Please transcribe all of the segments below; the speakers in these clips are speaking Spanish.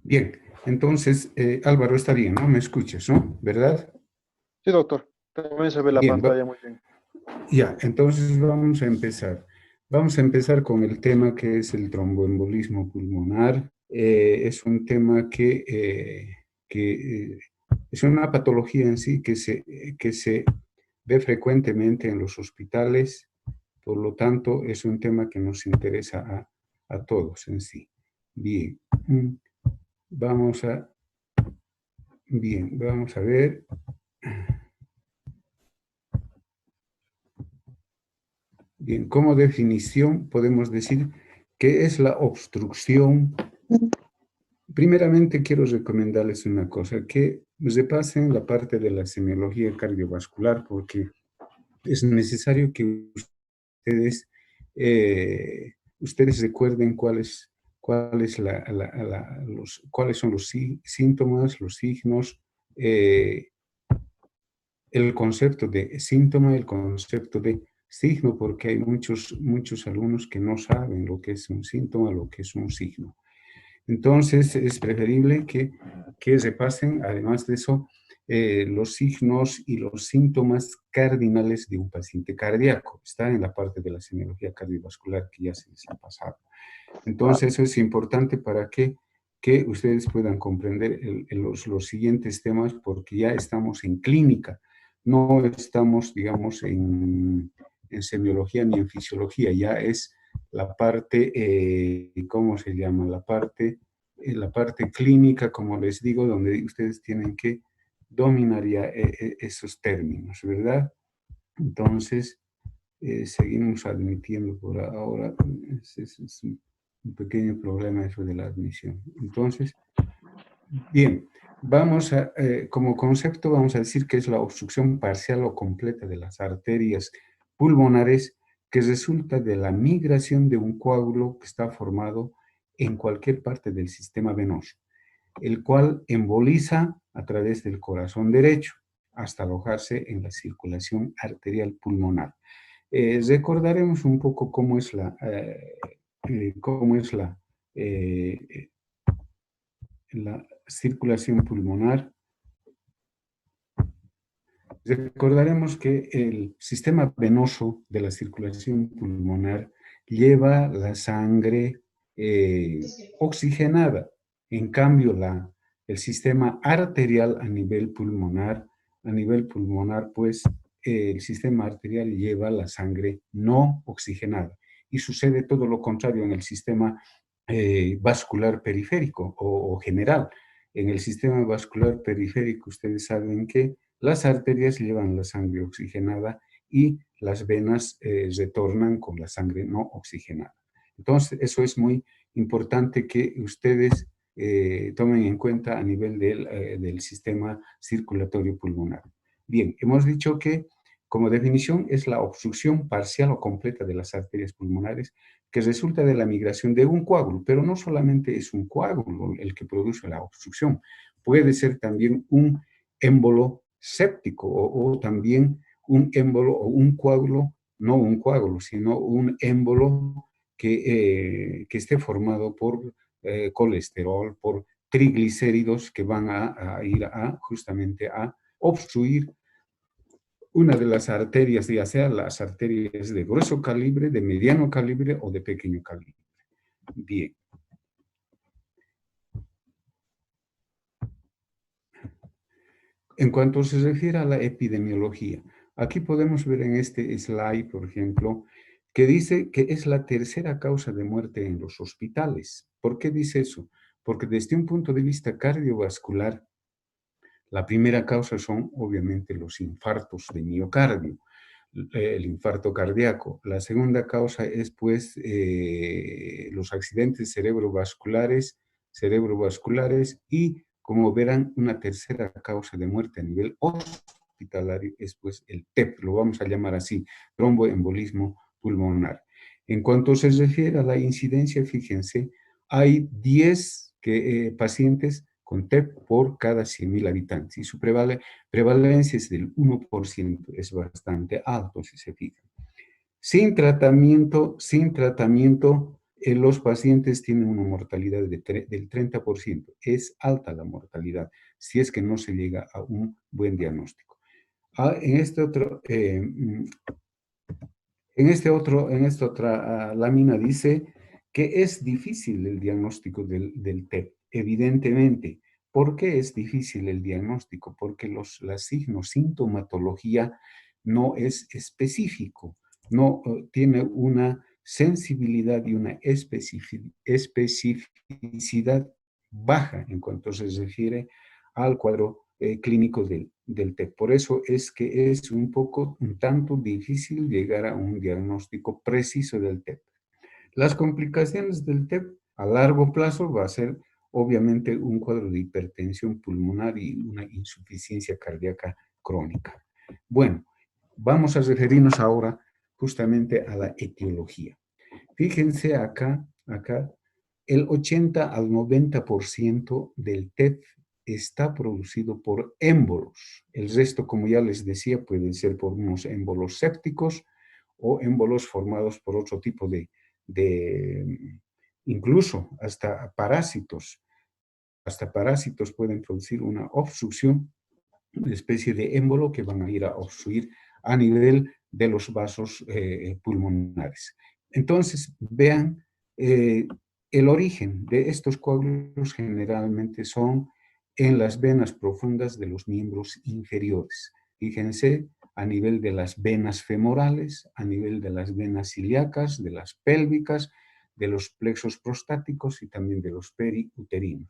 Bien, entonces, Álvaro, está bien, ¿no? ¿Me escuchas, no? ¿Verdad? Sí, doctor. También se ve la Bien, pantalla muy bien. ya, entonces vamos a empezar. Vamos a empezar con el tema que es el tromboembolismo pulmonar. Es un tema que es una patología en sí que se ve frecuentemente en los hospitales, por lo tanto, es un tema que nos interesa a todos en sí. Bien, vamos a, vamos a ver. Bien, como definición podemos decir que es la obstrucción. Primeramente quiero recomendarles una cosa, que repasen la parte de la semiología cardiovascular porque es necesario que ustedes, ustedes recuerden cuáles son los síntomas, los signos, eh, el concepto de síntoma, el concepto de signo, porque hay muchos alumnos que no saben lo que es un síntoma, lo que es un signo. Entonces, es preferible que repasen, además de eso, los signos y los síntomas cardinales de un paciente cardíaco. Está en la parte de la semiología cardiovascular que ya se les ha pasado. Entonces, eso es importante para que ustedes puedan comprender los siguientes temas, porque ya estamos en clínica, no estamos, digamos, en semiología ni en fisiología, ya es la parte, ¿cómo se llama? La parte clínica, como les digo, donde ustedes tienen que dominar ya esos términos, ¿verdad? Entonces, seguimos admitiendo por ahora, es un pequeño problema eso de la admisión. Entonces, bien, como concepto vamos a decir que es la obstrucción parcial o completa de las arterias pulmonares que resulta de la migración de un coágulo que está formado en cualquier parte del sistema venoso, el cual emboliza a través del corazón derecho hasta alojarse en la circulación arterial pulmonar. Recordaremos un poco cómo es eh, la circulación pulmonar. Recordaremos que el sistema venoso de la circulación pulmonar lleva la sangre oxigenada. En cambio, el sistema arterial a nivel pulmonar, pues el sistema arterial lleva la sangre no oxigenada. Y sucede todo lo contrario en el sistema vascular periférico o general. En el sistema vascular periférico, ustedes saben que las arterias llevan la sangre oxigenada y las venas retornan con la sangre no oxigenada. Entonces, eso es muy importante que ustedes tomen en cuenta a nivel del sistema circulatorio pulmonar. Bien, hemos dicho que como definición es la obstrucción parcial o completa de las arterias pulmonares que resulta de la migración de un coágulo, pero no solamente es un coágulo el que produce la obstrucción, puede ser también un émbolo séptico o también un émbolo o un coágulo, no un coágulo, sino un émbolo que esté formado por colesterol, por triglicéridos que van a ir justamente a obstruir una de las arterias, ya sea las arterias de grueso calibre, de mediano calibre o de pequeño calibre. Bien. En cuanto se refiere a la epidemiología, aquí podemos ver en este slide, por ejemplo, que dice que es la tercera causa de muerte en los hospitales. ¿Por qué dice eso? Porque desde un punto de vista cardiovascular, la primera causa son obviamente los infartos de miocardio, el infarto cardíaco. La segunda causa es pues los accidentes cerebrovasculares y como verán una tercera causa de muerte a nivel hospitalario es pues el TEP, lo vamos a llamar así, tromboembolismo pulmonar. En cuanto se refiere a la incidencia, fíjense, hay 10 pacientes con TEP por cada 100.000 habitantes y su prevalencia es del 1%, es bastante alto si se fijan. Sin tratamiento, los pacientes tienen una mortalidad del 30%. Es alta la mortalidad si es que no se llega a un buen diagnóstico. En este otro, en esta otra lámina dice que es difícil el diagnóstico del TEP, evidentemente. ¿Por qué es difícil el diagnóstico? Porque los signos, sintomatología no es específico, no tiene una sensibilidad y una especificidad baja en cuanto se refiere al cuadro clínico del TEP. Por eso es que es un tanto difícil llegar a un diagnóstico preciso del TEP. Las complicaciones del TEP a largo plazo va a ser obviamente un cuadro de hipertensión pulmonar y una insuficiencia cardíaca crónica. Bueno, vamos a referirnos ahora justamente a la etiología. Fíjense acá, el 80 al 90% del TEP está producido por émbolos. El resto, como ya les decía, pueden ser por unos émbolos sépticos o émbolos formados por otro tipo incluso hasta parásitos. Hasta parásitos pueden producir una obstrucción, una especie de émbolo que van a ir a obstruir a nivel de los vasos pulmonares. Entonces, vean, el origen de estos coágulos generalmente son en las venas profundas de los miembros inferiores. Fíjense, a nivel de las venas femorales, a nivel de las venas ilíacas, de las pélvicas, de los plexos prostáticos y también de los periuterinos.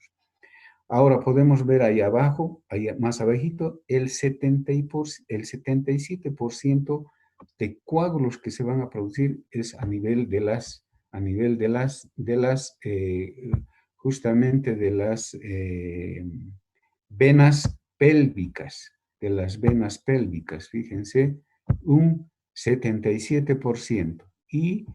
Ahora podemos ver ahí abajo, ahí más abajito, el 77% de coágulos que se van a producir es a nivel de justamente de las venas pélvicas, fíjense, un 77% y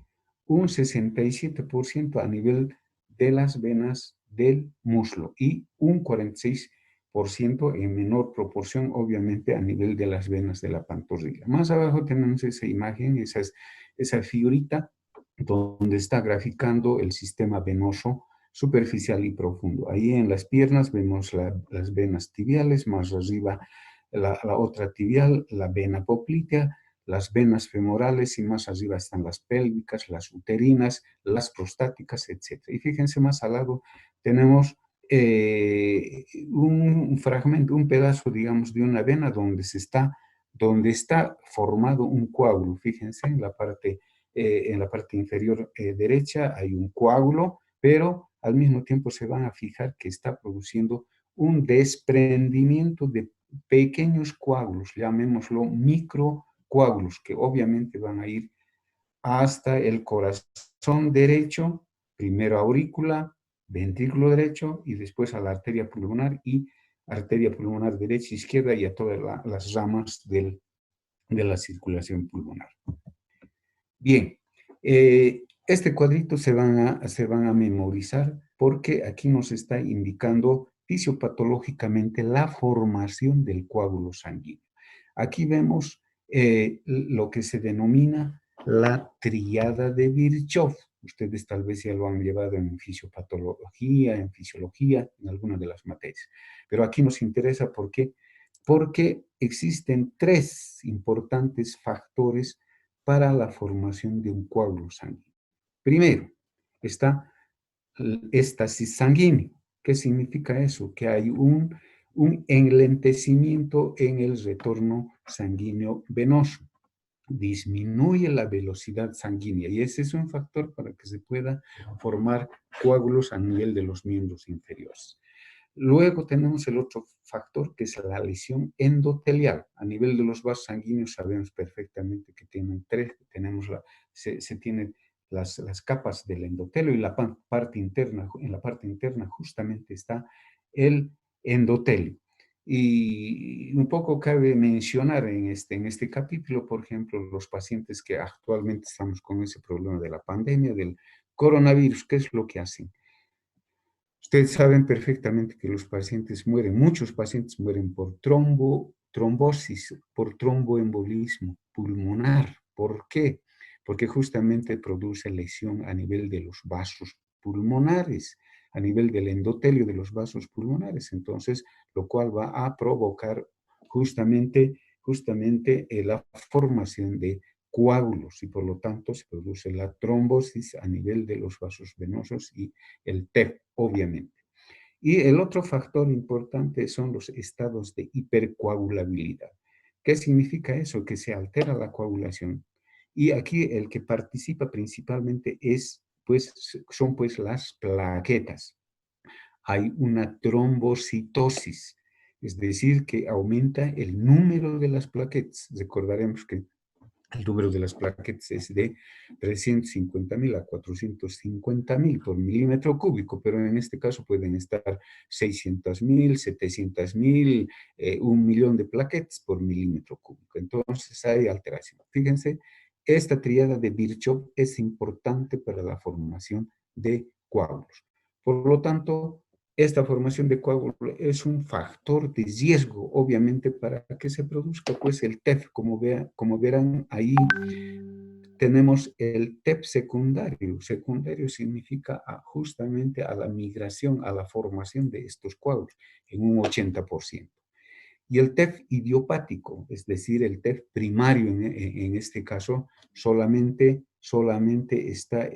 un 67% a nivel de las venas del muslo y un 46% en menor proporción, obviamente, a nivel de las venas de la pantorrilla. Más abajo tenemos esa imagen, esa figurita, donde está graficando el sistema venoso superficial y profundo. Ahí en las piernas vemos las venas tibiales, más arriba la otra tibial, la vena poplitea, las venas femorales y más arriba están las pélvicas, las uterinas, las prostáticas, etc. Y fíjense más al lado tenemos un fragmento, un pedazo, digamos, de una vena donde está formado un coágulo. Fíjense en la parte inferior derecha hay un coágulo, pero al mismo tiempo se van a fijar que está produciendo un desprendimiento de pequeños coágulos, llamémoslo microcoágulos, que obviamente van a ir hasta el corazón derecho, primero aurícula, ventrículo derecho y después a la arteria pulmonar derecha e izquierda y a todas las ramas de la circulación pulmonar. Bien, este cuadrito se van a memorizar porque aquí nos está indicando fisiopatológicamente la formación del coágulo sanguíneo. Aquí vemos lo que se denomina la tríada de Virchow. Ustedes tal vez ya lo han llevado en fisiopatología, en fisiología, en alguna de las materias. Pero aquí nos interesa ¿por qué? Porque existen tres importantes factores para la formación de un coágulo sanguíneo. Primero, está el éstasis sanguíneo. ¿Qué significa eso? Que hay un enlentecimiento en el retorno sanguíneo venoso. Disminuye la velocidad sanguínea y ese es un factor para que se pueda formar coágulos a nivel de los miembros inferiores. Luego tenemos el otro factor que es la lesión endotelial. A nivel de los vasos sanguíneos sabemos perfectamente que tienen tres, se tienen las capas del endotelio y la parte interna, en la parte interna justamente está el endotelio. Y un poco cabe mencionar en este capítulo, por ejemplo, los pacientes que actualmente estamos con ese problema de la pandemia, del coronavirus, ¿qué es lo que hacen? Ustedes saben perfectamente que los pacientes mueren, muchos pacientes mueren por trombosis, por tromboembolismo pulmonar. ¿Por qué? porque justamente produce lesión a nivel de los vasos pulmonares, a nivel del endotelio de los vasos pulmonares, entonces, lo cual va a provocar justamente la formación de coágulos y por lo tanto se produce la trombosis a nivel de los vasos venosos y el TEP, obviamente. Y el otro factor importante son los estados de hipercoagulabilidad. ¿Qué significa eso? Que se altera la coagulación. Y aquí el que participa principalmente son pues las plaquetas. Hay una trombocitosis, es decir, que aumenta el número de las plaquetas. Recordaremos que el número de las plaquetas es de 350.000 a 450.000 por milímetro cúbico, pero en este caso pueden estar 600.000, 700.000, 1.000.000 de plaquetas por milímetro cúbico. Entonces hay alteración. Fíjense, esta tríada de Virchow es importante para la formación de coágulos. Por lo tanto, esta formación de coágulos es un factor de riesgo, obviamente, para que se produzca pues, el TEF. Como verán, ahí tenemos el TEP secundario. Secundario significa justamente a la migración, a la formación de estos coágulos, en un 80%. Y el TEF idiopático, es decir, el TEF primario en este caso, solamente está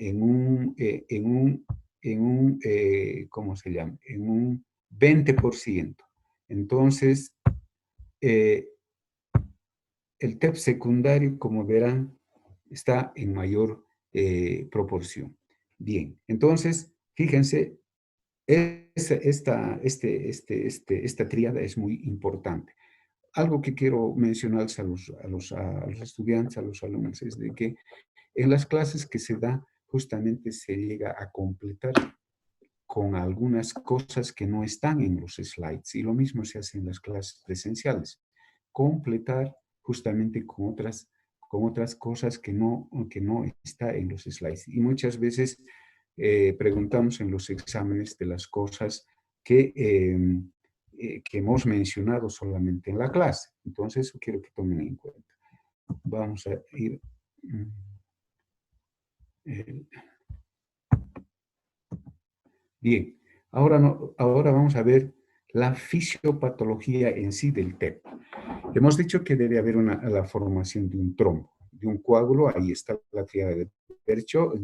¿cómo se llama? En un 20%. Entonces, el TEP secundario, como verán, está en mayor proporción. Bien, entonces, fíjense, esta tríada es muy importante. Algo que quiero mencionar a los estudiantes, a los alumnos, es de que en las clases que se da, justamente se llega a completar con algunas cosas que no están en los slides. Y lo mismo se hace en las clases presenciales. Completar justamente con otras cosas que no está en los slides. Y muchas veces preguntamos en los exámenes de las cosas que hemos mencionado solamente en la clase. Entonces, eso quiero que tomen en cuenta. Vamos a ir... Bien, ahora vamos a ver la fisiopatología en sí del TEP. Hemos dicho que debe haber la formación de un trombo, de un coágulo. Ahí está la tríada de Virchow,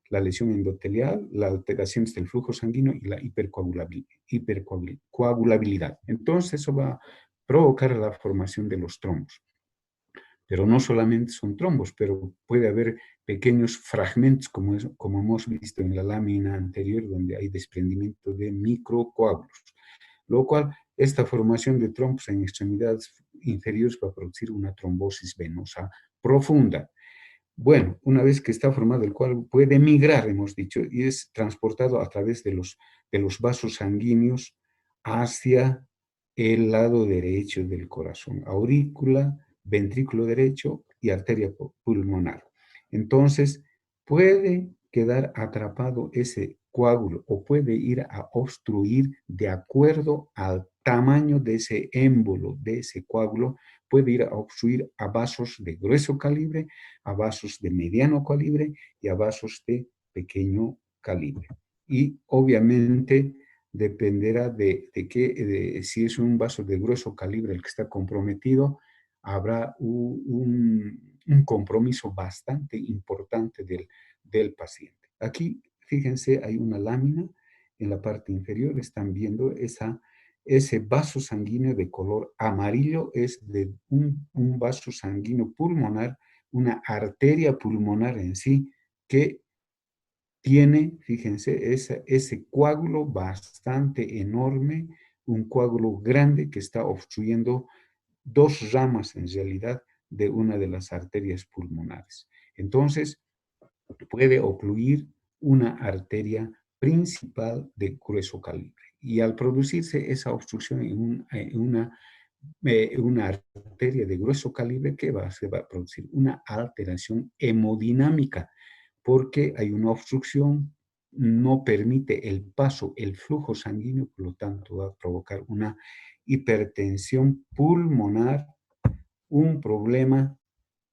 la lesión endotelial, la alteración del flujo sanguíneo y la hipercoagulabilidad. Entonces, eso va a provocar la formación de los trombos. Pero no solamente son trombos, pero puede haber pequeños fragmentos, como hemos visto en la lámina anterior, donde hay desprendimiento de microcoágulos. Lo cual, esta formación de trombos en extremidades inferiores va a producir una trombosis venosa profunda. Bueno, una vez que está formado el coágulo, puede migrar, hemos dicho, y es transportado a través de los vasos sanguíneos hacia el lado derecho del corazón, aurícula, ventrículo derecho y arteria pulmonar. Entonces, puede quedar atrapado ese coágulo o puede ir a obstruir de acuerdo al tamaño de ese émbolo, de ese coágulo, puede ir a obstruir a vasos de grueso calibre, a vasos de mediano calibre y a vasos de pequeño calibre. Y obviamente dependerá si es un vaso de grueso calibre el que está comprometido, habrá un compromiso bastante importante del paciente. Aquí, fíjense, hay una lámina en la parte inferior, están viendo ese vaso sanguíneo de color amarillo, es de un vaso sanguíneo pulmonar, una arteria pulmonar en sí, que tiene, fíjense, ese coágulo bastante enorme, un coágulo grande que está obstruyendo dos ramas en realidad de una de las arterias pulmonares. Entonces, puede ocluir una arteria principal de grueso calibre. Y al producirse esa obstrucción en una arteria de grueso calibre, se va a producir una alteración hemodinámica, porque hay una obstrucción, no permite el paso, el flujo sanguíneo, por lo tanto va a provocar una hipertensión pulmonar, un problema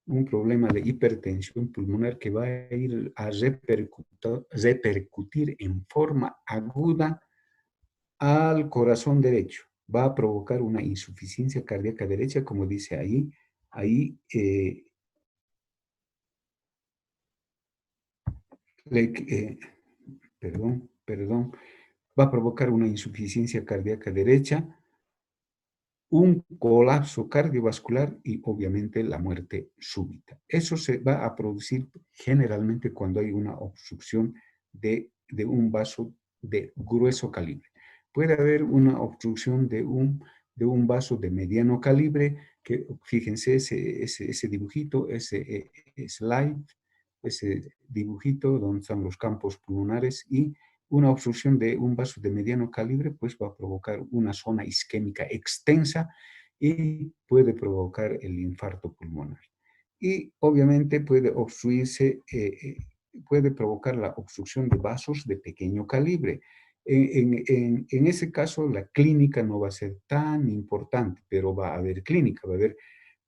un problema de hipertensión pulmonar que va a ir a repercutir en forma aguda al corazón derecho. Va a provocar una insuficiencia cardíaca derecha, como dice ahí eh, perdón, va a provocar una insuficiencia cardíaca derecha, un colapso cardiovascular y obviamente la muerte súbita. Eso se va a producir generalmente cuando hay una obstrucción de un vaso de grueso calibre. Puede haber una obstrucción de un vaso de mediano calibre, que fíjense ese dibujito, ese slide, ese dibujito donde están los campos pulmonares, y una obstrucción de un vaso de mediano calibre pues va a provocar una zona isquémica extensa y puede provocar el infarto pulmonar. Y obviamente puede obstruirse, puede provocar la obstrucción de vasos de pequeño calibre. En ese caso, la clínica no va a ser tan importante, pero va a haber clínica, va a haber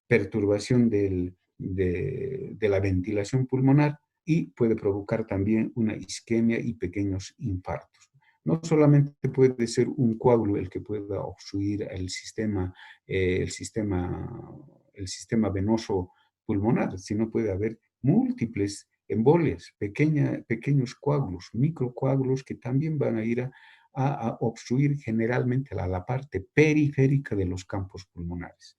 perturbación de la ventilación pulmonar y puede provocar también una isquemia y pequeños infartos. No solamente puede ser un coágulo el que pueda obstruir el sistema venoso pulmonar, sino puede haber múltiples embolias, pequeños coágulos, microcoágulos que también van a ir a obstruir generalmente la parte periférica de los campos pulmonares.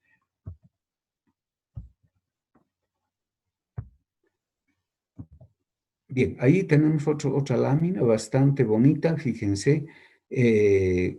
Bien, ahí tenemos otra lámina bastante bonita, fíjense,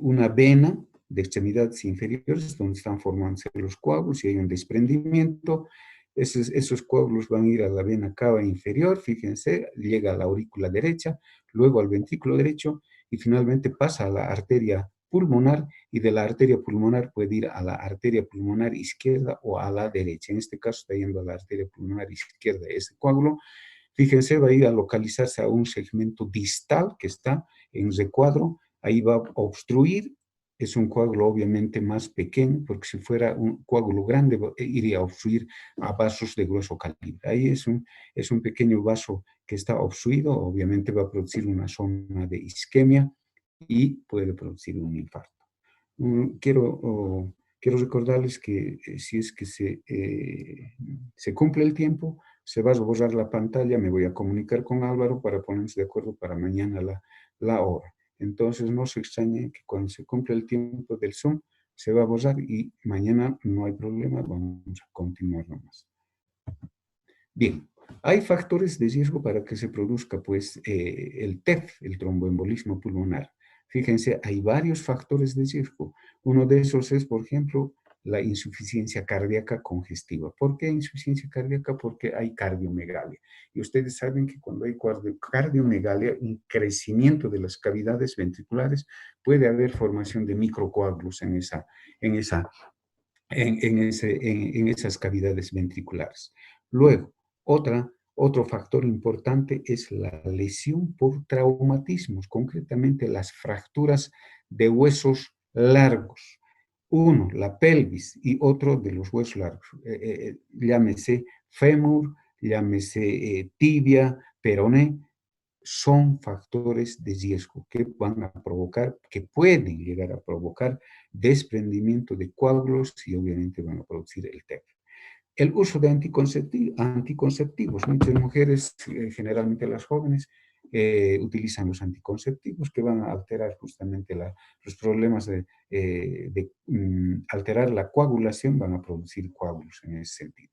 una vena de extremidades inferiores donde están formándose los coágulos y hay un desprendimiento. Esos coágulos van a ir a la vena cava inferior, fíjense, llega a la aurícula derecha, luego al ventrículo derecho y finalmente pasa a la arteria pulmonar, y de la arteria pulmonar puede ir a la arteria pulmonar izquierda o a la derecha. En este caso está yendo a la arteria pulmonar izquierda ese coágulo. Fíjense, va a ir a localizarse a un segmento distal que está en recuadro, ahí va a obstruir, es un coágulo obviamente más pequeño, porque si fuera un coágulo grande iría a obstruir a vasos de grueso calibre. Ahí es un pequeño vaso que está obstruido, obviamente va a producir una zona de isquemia y puede producir un infarto. Quiero recordarles que si es que se cumple el tiempo, se va a borrar la pantalla, me voy a comunicar con Álvaro para ponernos de acuerdo para mañana la hora. Entonces no se extrañe que cuando se cumple el tiempo del Zoom, se va a borrar y mañana no hay problema, vamos a continuar nomás. Bien, hay factores de riesgo para que se produzca pues el TEF, el tromboembolismo pulmonar. Fíjense, hay varios factores de riesgo. Uno de esos es, por ejemplo, la insuficiencia cardíaca congestiva. ¿Por qué insuficiencia cardíaca? Porque hay cardiomegalia. Y ustedes saben que cuando hay cardiomegalia, un crecimiento de las cavidades ventriculares, puede haber formación de microcoágulos en esas cavidades ventriculares. Luego, otro factor importante es la lesión por traumatismos, concretamente las fracturas de huesos largos. Uno, la pelvis, y otro de los huesos largos. Llámese fémur, llámese tibia, peroné, son factores de riesgo que van a provocar, que pueden llegar a provocar desprendimiento de coágulos y obviamente van a producir el TEP. El uso de anticonceptivos. Muchas mujeres, generalmente las jóvenes, utilizan los anticonceptivos que van a alterar justamente los problemas de alterar la coagulación, van a producir coágulos en ese sentido.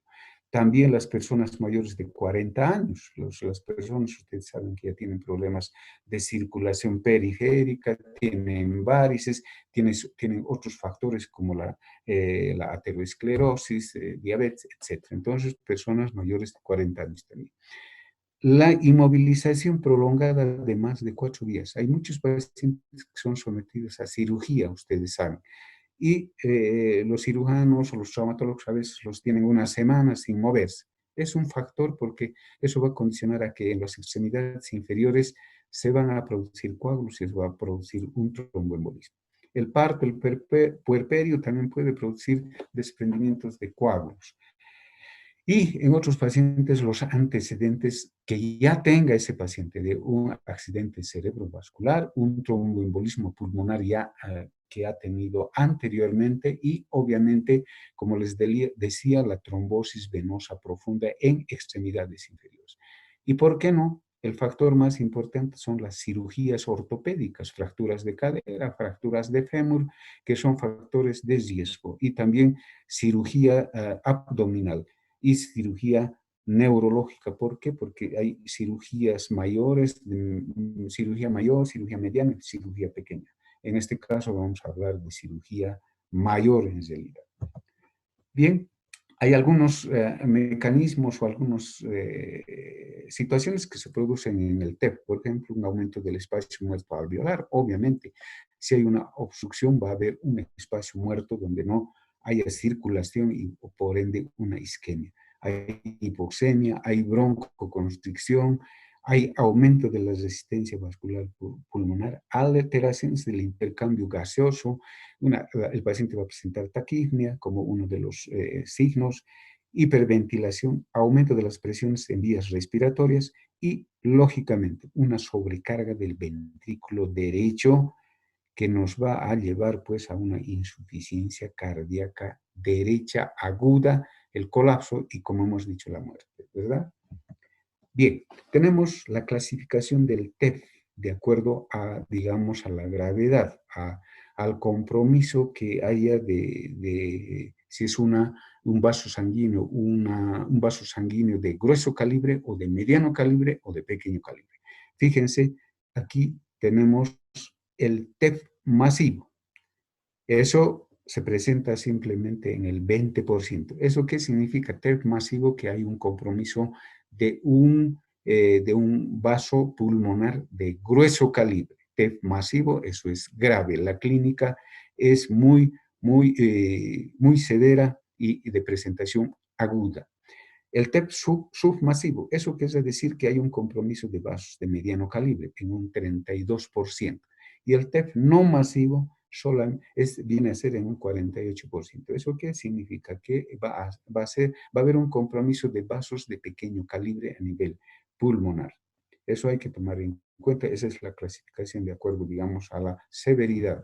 También las personas mayores de 40 años, las personas, ustedes saben que ya tienen problemas de circulación periférica, tienen varices, tienen otros factores como la aterosclerosis, diabetes, etc. Entonces, personas mayores de 40 años también. La inmovilización prolongada de más de 4 días. Hay muchos pacientes que son sometidos a cirugía, ustedes saben, y los cirujanos o los traumatólogos a veces los tienen una semana sin moverse. Es un factor porque eso va a condicionar a que en las extremidades inferiores se van a producir coágulos y se va a producir un tromboembolismo. El parto, el puerperio también puede producir desprendimientos de coágulos. Y en otros pacientes, los antecedentes que ya tenga ese paciente de un accidente cerebrovascular, un tromboembolismo pulmonar ya que ha tenido anteriormente y obviamente, como les decía, la trombosis venosa profunda en extremidades inferiores. ¿Y por qué no? El factor más importante son las cirugías ortopédicas, fracturas de cadera, fracturas de fémur, que son factores de riesgo, y también cirugía abdominal y cirugía neurológica. ¿Por qué? Porque hay cirugías mayores, cirugía mayor, cirugía mediana y cirugía pequeña. En este caso vamos a hablar de cirugía mayor en realidad. Bien, hay algunos mecanismos o algunas situaciones que se producen en el TEP, por ejemplo, un aumento del espacio muerto alveolar. Obviamente, si hay una obstrucción, va a haber un espacio muerto donde no haya circulación y por ende una isquemia. Hay hipoxemia, hay broncoconstricción, hay aumento de la resistencia vascular pulmonar, alteraciones del intercambio gaseoso, el paciente va a presentar taquipnea como uno de los signos, hiperventilación, aumento de las presiones en vías respiratorias y, lógicamente, una sobrecarga del ventrículo derecho que nos va a llevar pues a una insuficiencia cardíaca derecha aguda, el colapso y, como hemos dicho, la muerte, ¿verdad? Bien, tenemos la clasificación del TEF de acuerdo a, digamos, a la gravedad, al compromiso que haya si es un vaso sanguíneo, un vaso sanguíneo de grueso calibre o de mediano calibre o de pequeño calibre. Fíjense, aquí tenemos el TEF masivo. Eso se presenta simplemente en el 20%. ¿Eso qué significa? TEF masivo, que hay un compromiso de un vaso pulmonar de grueso calibre. TEF masivo, eso es grave. La clínica es muy severa y de presentación aguda. El TEP submasivo, eso quiere decir que hay un compromiso de vasos de mediano calibre en un 32%. Y el TEP no masivo viene a ser en un 48%. ¿Eso qué significa? Que va a haber un compromiso de vasos de pequeño calibre a nivel pulmonar. Eso hay que tomar en cuenta. Esa es la clasificación de acuerdo, digamos, a la severidad.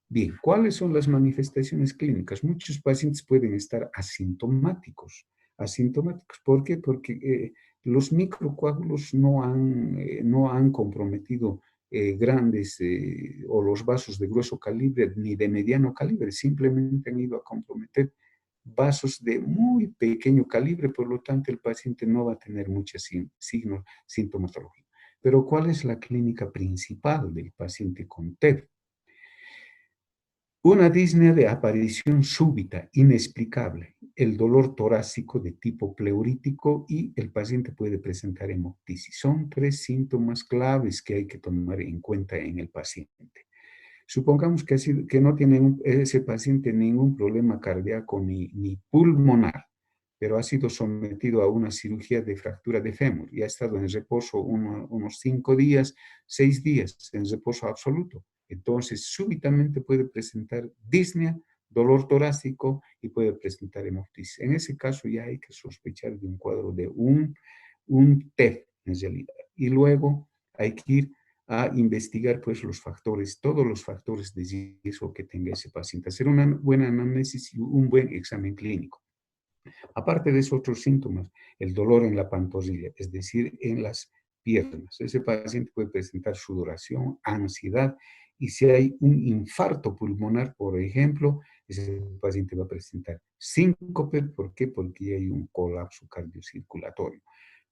Bien, ¿cuáles son las manifestaciones clínicas? Muchos pacientes pueden estar asintomáticos. Asintomáticos, ¿por qué? Porque los microcoágulos no han comprometido grandes o los vasos de grueso calibre ni de mediano calibre, simplemente han ido a comprometer vasos de muy pequeño calibre, por lo tanto el paciente no va a tener muchos signos, sintomatología. Pero ¿cuál es la clínica principal del paciente con TED? Una disnea de aparición súbita, inexplicable, el dolor torácico de tipo pleurítico y el paciente puede presentar hemoptisis. Son tres síntomas claves que hay que tomar en cuenta en el paciente. Supongamos que no tiene ese paciente ningún problema cardíaco ni pulmonar, pero ha sido sometido a una cirugía de fractura de fémur y ha estado en reposo unos 5 días, 6 días en reposo absoluto. Entonces, súbitamente puede presentar disnea, dolor torácico y puede presentar hemoptisis. En ese caso ya hay que sospechar de un cuadro de un TEF en realidad. Y luego hay que ir a investigar pues los factores, todos los factores de riesgo que tenga ese paciente, hacer una buena análisis y un buen examen clínico. Aparte de esos otros síntomas, el dolor en la pantorrilla, es decir, en las piernas. Ese paciente puede presentar sudoración, ansiedad, y si hay un infarto pulmonar, por ejemplo, ese paciente va a presentar síncope. ¿Por qué? Porque hay un colapso cardiocirculatorio,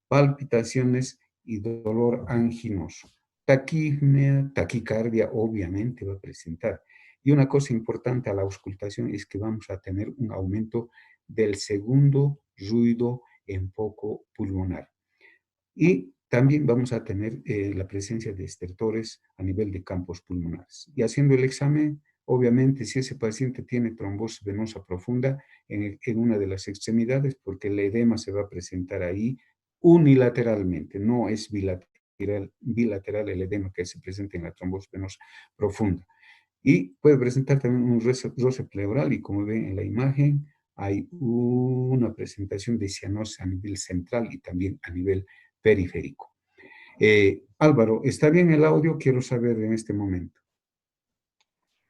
palpitaciones y dolor anginoso. Taquipnea, taquicardia, obviamente va a presentar. Y una cosa importante a la auscultación es que vamos a tener un aumento del segundo ruido en foco pulmonar. Y también vamos a tener la presencia de estertores a nivel de campos pulmonares. Y haciendo el examen, obviamente, si ese paciente tiene trombosis venosa profunda en una de las extremidades, porque el edema se va a presentar ahí unilateralmente, no es bilateral el edema que se presenta en la trombosis venosa profunda. Y puede presentar también un roce pleural y, como ven en la imagen, hay una presentación de cianosis a nivel central y también a nivel periférico. Álvaro, ¿está bien el audio? Quiero saber en este momento.